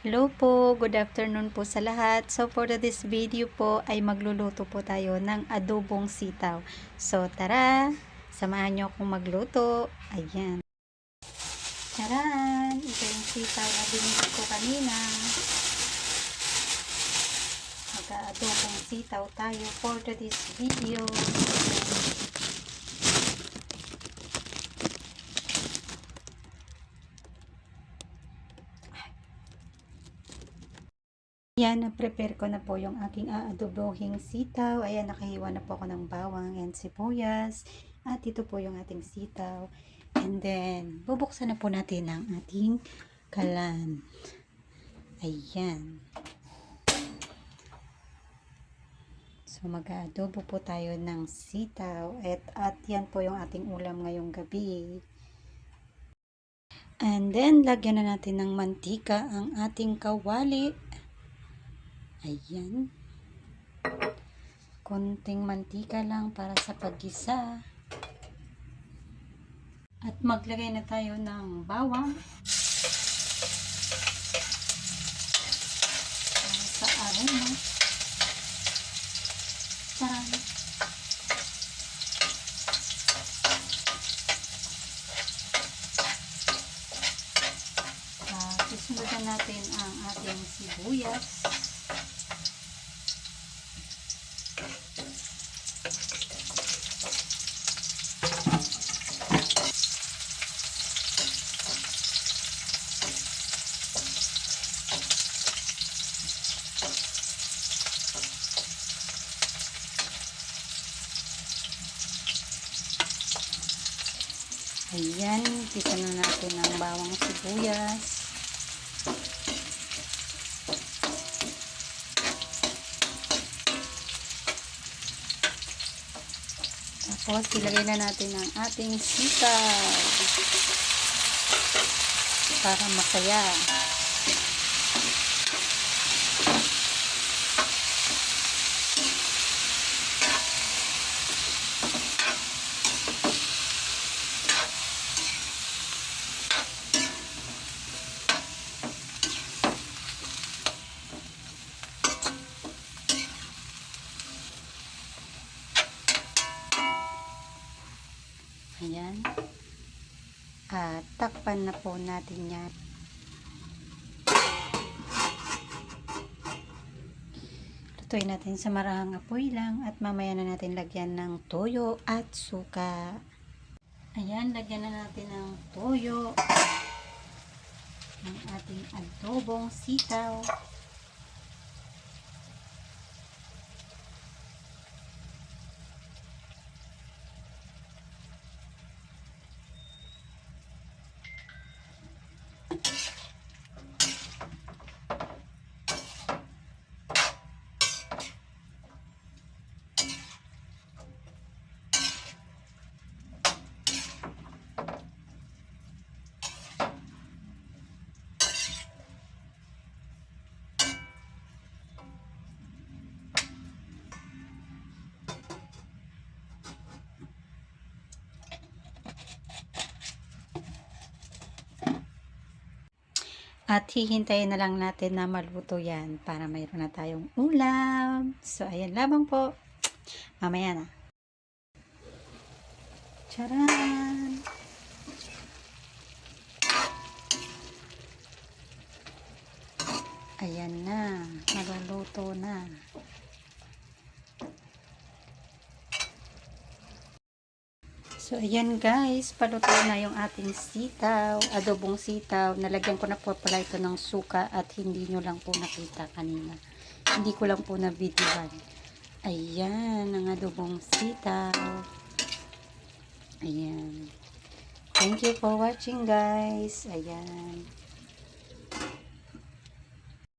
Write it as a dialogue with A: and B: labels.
A: Hello po, good afternoon po sa lahat. So for this video po ay magluluto po tayo ng adobong sitaw. So tara, samahan nyo akong magluto. Ayan. Taran! Ito yung sitaw na binili ko kanina. Mag-aadobong sitaw tayo for this video. Yan, na-prepare ko na po yung aking aadobohing sitaw. Ayan, nakahiwa na po ako ng bawang and sibuyas. At ito po yung ating sitaw. And then, bubuksan na po natin ang ating kalan. Ayan. So, mag-aadobo po tayo ng sitaw. At yan po yung ating ulam ngayong gabi. And then, lagyan na natin ng mantika ang ating kawali. Ayan. Konting mantika lang para sa paggisa. At maglagay na tayo ng bawang. Para sa aroma. Taran. Susundan natin ang ating sibuyas. Ayan, pisa na natin ang bawang sibuyas. Tapos, ilagay na natin ang ating sitaw para masaya. Ayan. At takpan na po natin yan. Lutuin natin sa marahang apoy lang at mamaya na natin lagyan ng toyo at suka. Ayan, lagyan na natin ng toyo ng ating adobong sitaw. At hihintayin na lang natin na maluto yan para mayroon na tayong ulam. So, ayan lamang po. Mamaya na. Charan! Ayan na. Maluluto na. So, ayan guys, paluto na yung ating sitaw, adobong sitaw. Nalagyan ko na po pala ito ng suka at hindi nyo lang po nakita kanina. Hindi ko lang po na-videohan. Ayan, ang adobong sitaw. Ayan. Thank you for watching guys. Ayan.